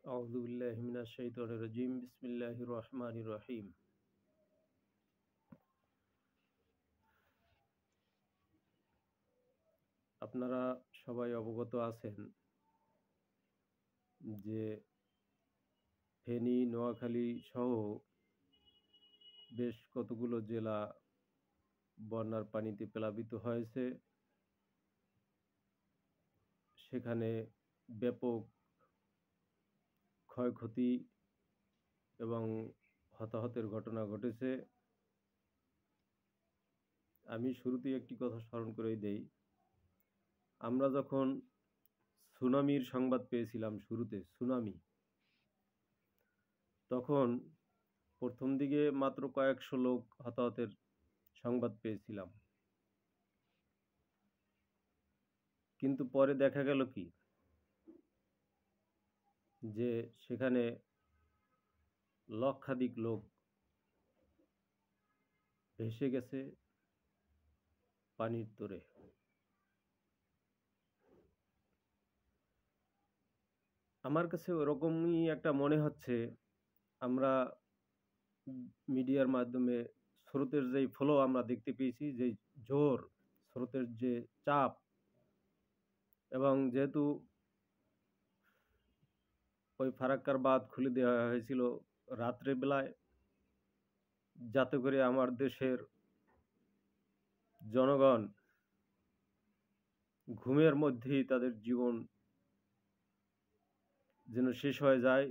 আউযু বিল্লাহি মিনাশ শাইতানির রাজিম। বিসমিল্লাহির রহমানির রহিম। আপনারা সবাই অবগত আছেন যে ফেনী, নোয়াখালী সহ বেশ কতগুলো জেলা বন্যার পানিতে প্লাবিত হয়েছে। সেখানে ব্যাপক ক্ষয়ক্ষতি এবং হতাহতের ঘটনা ঘটেছে। আমি শুরুতেই একটি কথা স্মরণ করেই দেই। আমরা যখন সুনামির সংবাদ পেয়েছিলাম শুরুতে, তখন প্রথম দিকে মাত্র কয়েকশো লোক হতাহতের সংবাদ পেয়েছিলাম। কিন্তু পরে দেখা গেল কি, যে সেখানে লক্ষাধিক লোক ভেসে গেছে পানির তোরে। আমার কাছে ওরকমই একটা মনে হচ্ছে, আমরা মিডিয়ার মাধ্যমে স্রোতের যেই ফ্লো আমরা দেখতে পেয়েছি, যে জোর স্রোতের যে চাপ, এবং যেহেতু ওই ফারাক্কার বাঁধ খুলে দেওয়া হয়েছিল রাত্রে বেলায়, যাতে করে আমার দেশের জনগণ ঘুমের মধ্যেই তাদের জীবন যেন শেষ হয়ে যায়।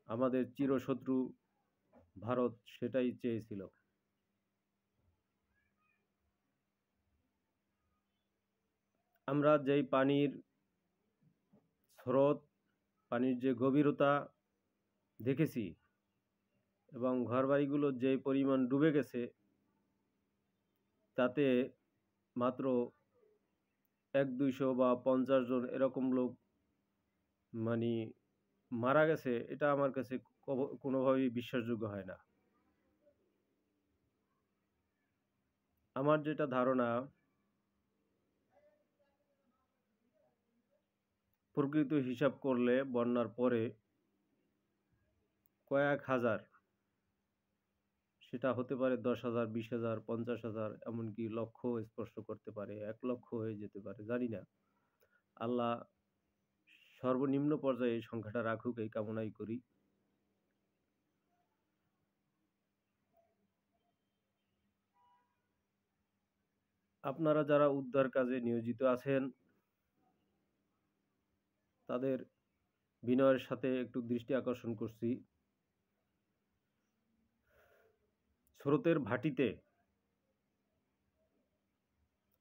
আমাদের চিরশত্রু ভারত সেটাই চেয়েছিল। আমরা যেই পানির স্রোত, পানির যে গভীরতা দেখেছি, এবং ঘরবাড়িগুলো যে পরিমাণ ডুবে গেছে, তাতে মাত্র 100-200 বা 50 জন এরকম লোক মানে মারা গেছে, এটা আমার কাছে কোনোভাবেই বিশ্বাসযোগ্য হয় না। আমার যেটা ধারণা, প্রকৃত হিসাব করলে বন্যার পরে কয়েক হাজার, সেটা হতে পারে 10,000, 20,000, 50,000, এমনকি লক্ষ স্পর্শ করতে পারে, 1 লক্ষ হয়ে যেতে পারে, জানি না। আল্লাহ সর্বনিম্ন পর্যায়ে এই সংখ্যাটা রাখুক, এই কামনাই করি। আপনারা যারা উদ্ধার কাজে নিয়োজিত আছেন, তাদের বিনয়ের সাথে একটু দৃষ্টি আকর্ষণ করছি। স্রোতের ভাটিতে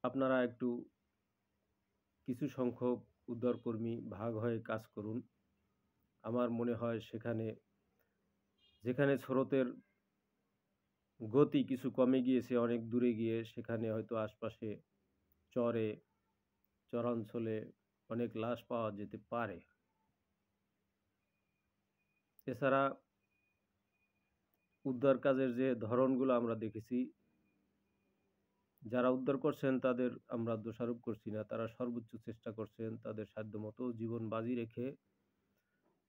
আপনারা একটু কিছু সংখ্যক উদ্ধারকর্মী ভাগ হয়ে কাজ করুন। আমার মনে হয় যেখানে স্রোতের গতি কিছু কমে গিয়েছে, অনেক দূরে গিয়ে, সেখানে হয়তো আশপাশে চরাঞ্চলে অনেক লাশ পাওয়া যেতে পারে। এছাড়া উদ্ধার কাজের যে ধরনগুলো আমরা দেখেছি, যারা উদ্ধার করছেন তাদের আমরা দোষারোপ করছি না। তারা সর্বোচ্চ চেষ্টা করছেন, তাদের সাধ্যমতো জীবন বাজি রেখে,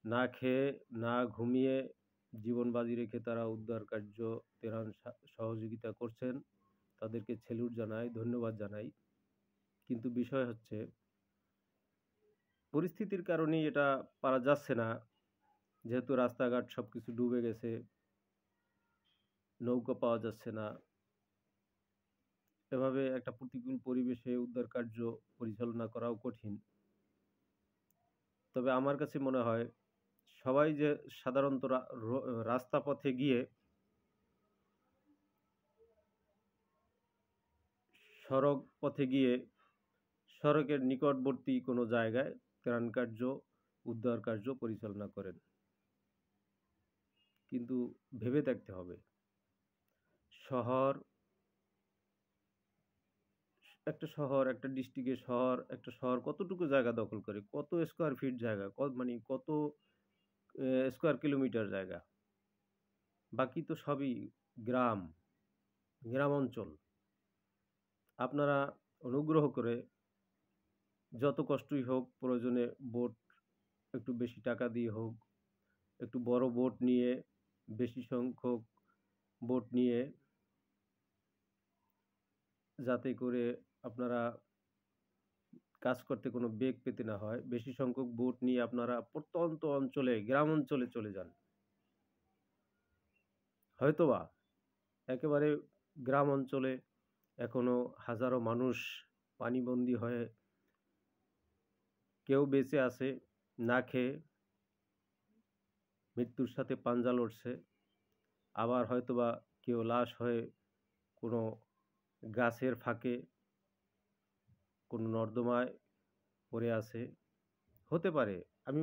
না খেয়ে না ঘুমিয়ে জীবন বাজি রেখে তারা উদ্ধার কার্য ত্রাণ সহযোগিতা করছেন। তাদেরকে সেলুট জানাই, ধন্যবাদ জানাই। কিন্তু বিষয় হচ্ছে, পরিস্থিতির কারণেই এটা পারা যাচ্ছে না। যেহেতু রাস্তাঘাট সবকিছু ডুবে গেছে, নৌকা পাওয়া যাচ্ছে না, এভাবে একটা প্রতিকূল পরিবেশে উদ্ধার কার্য পরিচালনা করাও কঠিন। তবে আমার কাছে মনে হয়, সবাই যে সাধারণত রাস্তা পথে গিয়ে সড়ক পথে গিয়ে সড়কের নিকটবর্তী কোনো জায়গায় ত্রাণ কার্য, উদ্ধার কার্য পরিচালনা করেন। কিন্তু ভেবে দেখতে হবে, শহর, একটা ডিস্ট্রিক্টের শহর, একটা শহর কতটুকু জায়গা দখল করে, কত স্কোয়ার ফিট জায়গা, কত স্কোয়ার কিলোমিটার জায়গা। বাকি তো সবই গ্রাম, গ্রাম অঞ্চল। আপনারা অনুগ্রহ করে যত কষ্টই হোক, প্রয়োজনে বোট একটু বেশি টাকা দিয়ে হোক, একটু বড় বোট নিয়ে, বেশি সংখ্যক বোট নিয়ে, যাতে করে আপনারা কাজ করতে কোনো বেগ পেতে না হয়। বেশি সংখ্যক বোট নিয়ে আপনারা প্রত্যন্ত অঞ্চলে, গ্রাম অঞ্চলে চলে যান। হয়তোবা একেবারে গ্রাম অঞ্চলে এখনো হাজারো মানুষ পানিবন্দী হয়ে কেউ বেঁচে আছে না খেয়ে, মৃত্যুর সাথে পাঞ্জা লড়ছে। আবার হয়তোবা কেউ লাশ হয়ে কোনো গাছের ফাঁকে, কোনো নর্দমায় পড়ে আছে। হতে পারে। আমি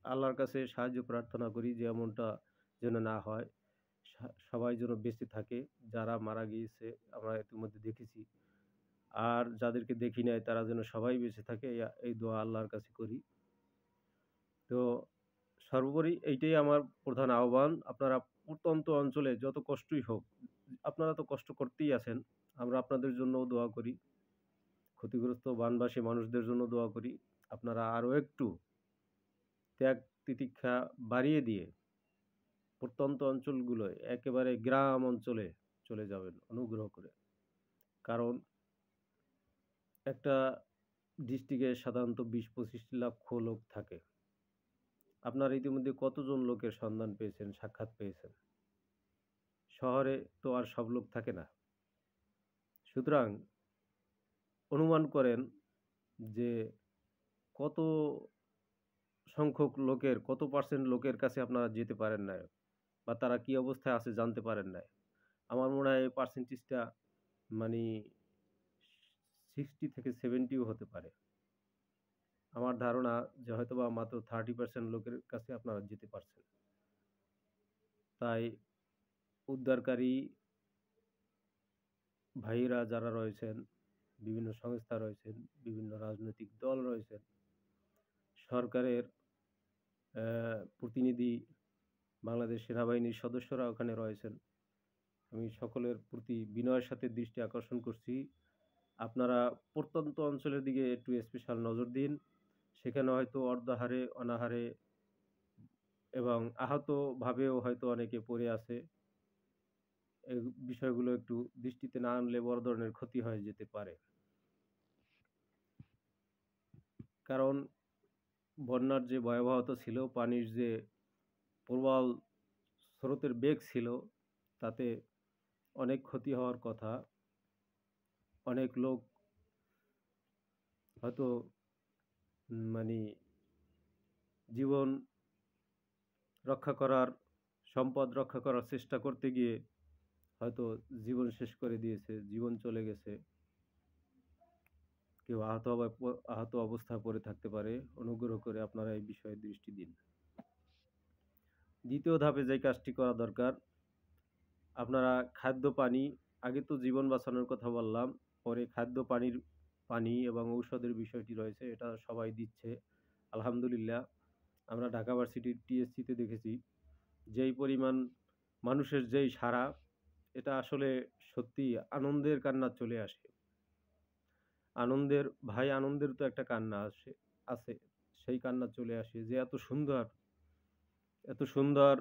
আল্লাহর কাছে সাহায্য প্রার্থনা করি যে এমনটা যেন না হয়। সবাই যেন বেঁচে থাকে। যারা মারা গিয়েছে আমরা ইতিমধ্যে দেখেছি। আর যাদেরকে দেখি নাই তারা যেন সবাই বেঁচে থাকে, এই দোয়া আল্লাহর কাছে করি। তো সর্বোপরি এইটাই আমার প্রধান আহ্বান। আপনারা প্রত্যন্ত অঞ্চলে যত কষ্টই হোক, আপনারা তো কষ্ট করতেই আছেন। আমরা আপনাদের জন্যও দোয়া করি। ক্ষতিগ্রস্ত বানবাসী মানুষদের জন্য দোয়া করি। আপনারা আরও একটু ত্যাগ তিতিক্ষা বাড়িয়ে দিয়ে প্রত্যন্ত অঞ্চলগুলোয় একেবারে গ্রাম অঞ্চলে চলে যাবেন অনুগ্রহ করে। কারণ একটা ডিস্ট্রিক্টে সাধারণত ২০-২৫ লক্ষ লোক থাকে। আপনারা ইতিমধ্যে কতজন লোকের সন্ধান পেয়েছেন, সাক্ষাৎ পেয়েছেন? শহরে তো আর সব লোক থাকে না। সুতরাং অনুমান করেন যে কত সংখ্যক লোকের, কত পার্সেন্ট লোকের কাছে আপনারা যেতে পারেন নাই বা তারা কি অবস্থায় আছে জানতে পারেন নাই। আমার মনে হয় এই পার্সেন্টেজটা মানে 60 থেকে 70 ও হতে পারে। আমার ধারণা যে হয়তোবা মাত্র 30% লোকের কাছে আপনারা যেতে পারছেন। তাই উদ্ধারকারী ভাইয়েরা যারা রয়েছেন, বিভিন্ন সংস্থা রয়েছেন, বিভিন্ন রাজনৈতিক দল রয়েছেন, সরকারের প্রতিনিধি, বাংলাদেশ সেনাবাহিনীর সদস্যরা ওখানে রয়েছেন। আমি সকলের প্রতি বিনয়ের সাথে দৃষ্টি আকর্ষণ করছি। আপনারা প্রত্যন্ত অঞ্চলের দিকে একটু স্পেশাল নজর দিন। সেখানে হয়তো অর্ধাহারে, অনাহারে এবং আহতভাবেও হয়তো অনেকে পড়ে আছে। এই বিষয়গুলো একটু দৃষ্টিতে না আনলে বড় ধরনের ক্ষতি হয়ে যেতে পারে। কারণ বন্যার যে ভয়াবহতা ছিল, পানির যে প্রবল স্রোতের বেগ ছিল, তাতে অনেক ক্ষতি হওয়ার কথা। অনেক লোক হয়তো মানে জীবন রক্ষা করার, সম্পদ রক্ষা করার চেষ্টা করতে গিয়ে হয়তো জীবন শেষ করে দিয়েছে, জীবন চলে গেছে। কেউ আহত অবস্থায় পড়ে থাকতে পারে। অনুগ্রহ করে আপনারা এই বিষয়ে দৃষ্টি দিন। দ্বিতীয় ধাপে যে কাজটি করা দরকার, আপনারা খাদ্য পানি, আগে তো জীবন বাঁচানোর কথা বললাম, পরে খাদ্য পানি এবং ঔষধের বিষয়টি রয়েছে। এটা সবাই দিচ্ছে। আলহামদুলিল্লাহ। আমরা ঢাকা ভার্সিটির টিএসসিতে দেখেছি যেই পরিমাণ মানুষের যেই সাড়া, এটা আসলে সত্যিই আনন্দের কান্না চলে আসে। আনন্দের তো একটা কান্না আছে। সেই কান্না চলে আসে যে এত সুন্দর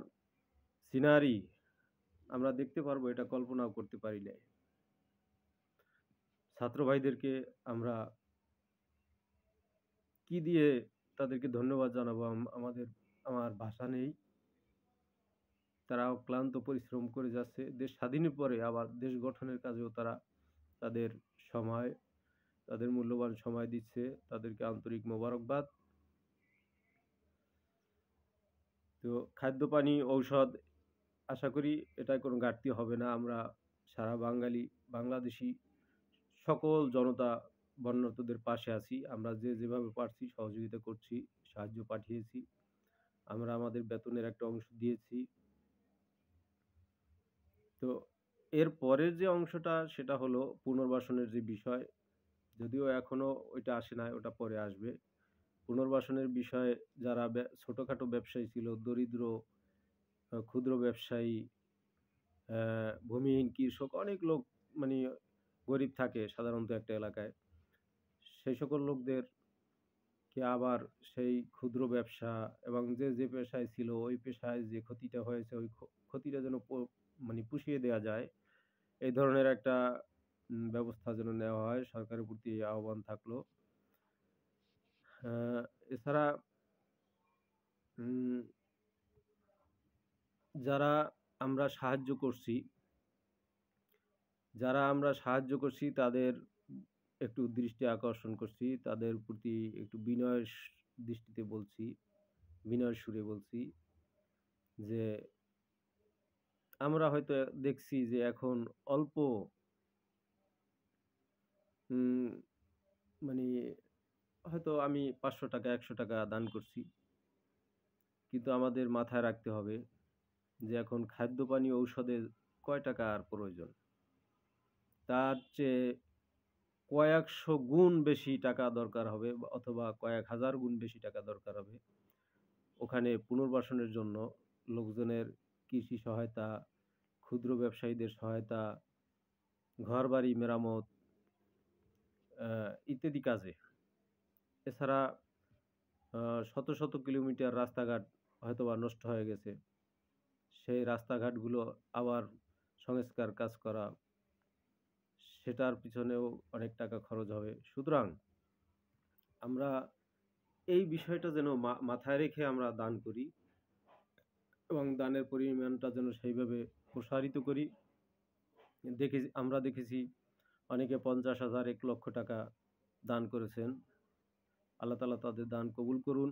সিনারি আমরা দেখতে পারবো, এটা কল্পনাও করতে পারি নাই। ছাত্র ভাইদেরকে আমরা কি দিয়ে তাদেরকে ধন্যবাদ জানাবো? আমার ভাষা নেই। তারা অক্লান্ত পরিশ্রম করে যাচ্ছে। দেশ স্বাধীনের পরে আবার দেশ গঠনের কাজেও তারা তাদের সময়, তাদের মূল্যবান সময় দিচ্ছে। তাদেরকে আন্তরিক মোবারকবাদ। তো খাদ্য, পানি, ঔষধ আশা করি এটায় কোনো ঘাটতি হবে না। আমরা সারা বাংলাদেশি সকল জনতা বন্যার্তদের পাশে আছি। আমরা যেভাবে পারছি সহযোগিতা করছি, সাহায্য পাঠিয়েছি। আমরা আমাদের বেতনের একটা অংশ দিয়েছি। তো এর পরের যে অংশটা সেটা হলো পুনর্বাসনের যে বিষয়। যদিও এখনো ওইটা আসে নাই, ওটা পরে আসবে। পুনর্বাসনের বিষয়ে যারা ছোটখাটো ব্যবসায়ী ছিল, দরিদ্র ক্ষুদ্র ব্যবসায়ী, ভূমিহীন কৃষক, অনেক লোক মানে গরিব থাকে সাধারণত একটা এলাকায়। সেই সকল লোকদের কে আবার সেই ক্ষুদ্র ব্যবসা এবং যে পেশায় ছিল ওই পেশায় যে ক্ষতিটা হয়েছে ওই ক্ষতিটা যেন মানে পুষিয়ে দেয়া যায়। এই ধরনের একটা ব্যবস্থা যেন নেওয়া হয়। সরকারের প্রতি আহ্বান থাকলো। আ এছাড়া উম যারা আমরা সাহায্য করছি তাদের একটু দৃষ্টি আকর্ষণ করছি। তাদের প্রতি একটু বিনয়ের দৃষ্টিতে বলছি, বিনয়ের সুরে বলছি যে, আমরা হয়তো দেখছি যে এখন অল্প উম মানে হয়তো আমি ৳৫০০ ৳১০০ দান করছি। কিন্তু আমাদের মাথায় রাখতে হবে যে এখন খাদ্য, পানি, ঔষধের কয় টাকা আর প্রয়োজন? তার চেয়ে কয়েকশো গুণ বেশি টাকা দরকার হবে অথবা কয়েক হাজার গুণ বেশি টাকা দরকার হবে। ওখানে পুনর্বাসনের জন্য লোকজনের কৃষি সহায়তা, ক্ষুদ্র ব্যবসায়ীদের সহায়তা, ঘরবাড়ি মেরামত আ ইত্যাদি কাজে। এছাড়া আ শত কিলোমিটার রাস্তাঘাট হয়তোবা নষ্ট হয়ে গেছে। সেই রাস্তাঘাটগুলো আবার সংস্কার কাজ করা, সেটার পিছনেও অনেক টাকা খরচ হবে। সুতরাং আমরা এই বিষয়টা যেন মাথায় রেখে আমরা দান করি এবং দানের পরিমাণটা যেন সেইভাবে প্রসারিত করি। আমরা দেখেছি অনেকে ৫০,০০০, ৳১,০০,০০০ দান করেছেন। আল্লাহ তাআলা তাদের দান কবুল করুন।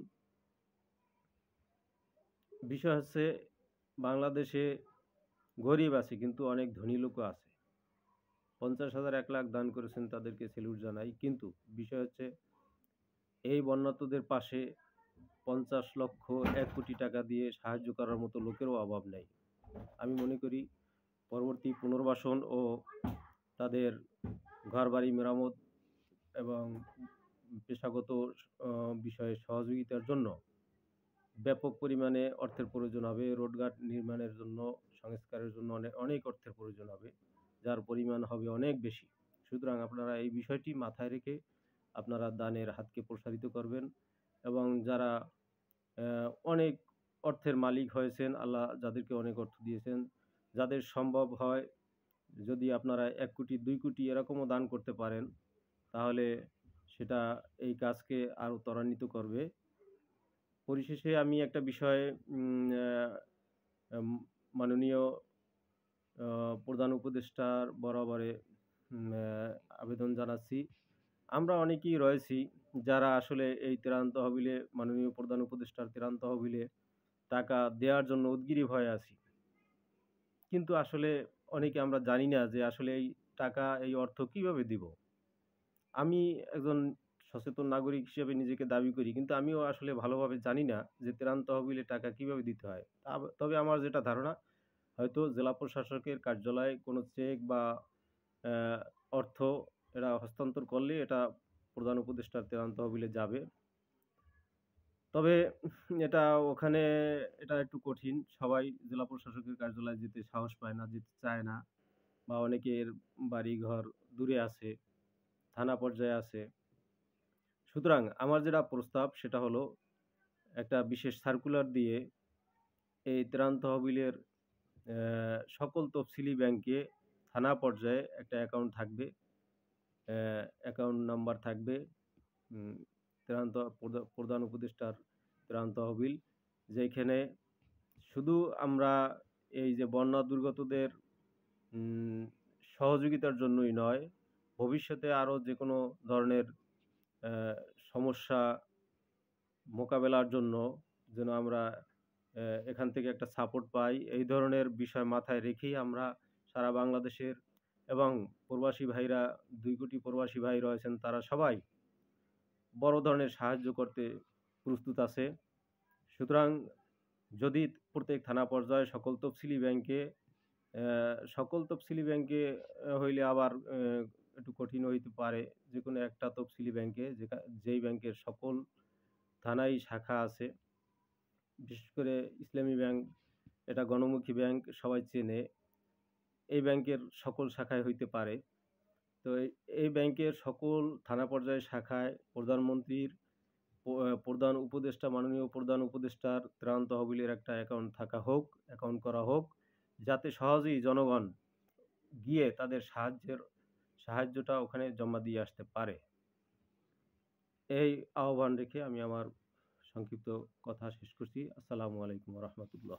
বিষয় হচ্ছে বাংলাদেশে গরিব আছে কিন্তু অনেক ধনী লোকও আছে। ৫০,০০০, ১,০০,০০০ দান করেছেন তাদেরকে সেলুট জানাই। কিন্তু বিষয় হচ্ছে এই বন্যার্তদের পাশে ৫০ লক্ষ, ১,০০,০০,০০০ টাকা দিয়ে সাহায্য করার মতো লোকেরও অভাব নাই। আমি মনে করি পরবর্তী পুনর্বাসন ও তাদের ঘরবাড়ি মেরামত এবং পেশাগত অ বিষয়ে সহযোগিতার জন্য ব্যাপক পরিমাণে অর্থের প্রয়োজন হবে। রোডঘাট নির্মাণের জন্য, সংস্কারের জন্য অনেক অর্থের প্রয়োজন হবে। যার পরিমাণ হবে অনেক বেশি। সুতরাং আপনারা এই বিষয়টি মাথায় রেখে আপনারা দানের হাতকে প্রসারিত করবেন এবং যারা অনেক অর্থের মালিক হয়েছেন, আল্লাহ যাদেরকে অনেক অর্থ দিয়েছেন, যাদের সম্ভব হয় যদি আপনারা ১,০০,০০,০০০, ২,০০,০০,০০০ এরকমও দান করতে পারেন, তাহলে সেটা এই কাজকে আরো ত্বরান্বিত করবে। পরিশেষে আমি একটা বিষয় উম আ আম মাননীয় আ প্রধান উপদেষ্টার বরাবরে আবেদন জানাচ্ছি। আমরা অনেকেই রয়েছি যারা আসলে এই ত্রাণ তহবিলে মাননীয় প্রধান উপদেষ্টার ত্রাণ তহবিলে টাকা দেওয়ার জন্য উদগ্রীব হয়ে আছি। কিন্তু আসলে অনেকে আমরা জানি না যে আসলে এই টাকা, এই অর্থ কিভাবে দিব? আমি একজন সচেতন নাগরিক হিসেবে নিজেকে দাবি করি। কিন্তু আমিও আসলে ভালোভাবে জানি না যে ত্রাণ তহবিলে টাকা কিভাবে দিতে হয়। তবে আমার যেটা ধারণা হয়তো জেলা প্রশাসকের কার্যালয়ে কোনো চেক বা অ্যা অর্থ এরা হস্তান্তর করলে এটা প্রধান উপদেষ্টার ত্রাণ তহবিলে যাবে। তবে এটা ওখানে এটা একটু কঠিন। সবাই জেলা প্রশাসকের কার্যালয়ে যেতে সাহস পায় না, যেতে চায় না বা অনেকের বাড়িঘর দূরে আছে, থানা পর্যায়ে আছে। সুতরাং আমার যেটা প্রস্তাব সেটা হলো একটা বিশেষ সার্কুলার দিয়ে এই ত্রাণ তহবিলের সকল তফসিলি ব্যাংকে থানা পর্যায়ে একটা অ্যাকাউন্ট থাকবে। অ্যাকাউন্ট নাম্বার থাকবে। উম ত্রাণ প্রধান উপদেষ্টার ত্রাণ তহবিল। যেখানে শুধু আমরা এই যে বন্যা দুর্গতদের উম সহযোগিতার জন্যই নয়, ভবিষ্যতে আরো যেকোনো ধরনের অ্যা সমস্যা মোকাবেলার জন্য যেন আমরা এখান থেকে একটা সাপোর্ট পাই। এই ধরনের বিষয় মাথায় রেখেই আমরা সারা বাংলাদেশের এবং প্রবাসী ভাইরা ২ কোটি প্রবাসী ভাই রয়েছেন তারা সবাই বড় ধরনের সাহায্য করতে প্রস্তুত আছে। সুতরাং যদি প্রত্যেক থানা পর্যায়ে সকল তফসিলি ব্যাংকে হইলে আবার একটু কঠিন হইতে পারে। যেকোনো একটা তফসিলি ব্যাংকে যেই ব্যাংকের সকল থানায় শাখা আছে। বিশেষ করে ইসলামী ব্যাংক, এটা গণমুখী ব্যাংক সবাই চেনে। এই ব্যাংকের সকল শাখায় হইতে পারে। তো এই ব্যাংকের সকল থানা পর্যায়ের শাখায় প্রধানমন্ত্রীর প্রধান উপদেষ্টা, মাননীয় প্রধান উপদেষ্টার ত্রাণ তহবিলের একটা অ্যাকাউন্ট থাকা হোক, অ্যাকাউন্ট করা হোক, যাতে সহজেই জনগণ গিয়ে তাদের সাহায্যটা ওখানে জমা দিয়ে আসতে পারে। এই আহ্বান রেখে আমি আমার সংক্ষিপ্ত কথা শেষ করছি। আসসালামু আলাইকুম ওয়া রাহমাতুল্লাহ।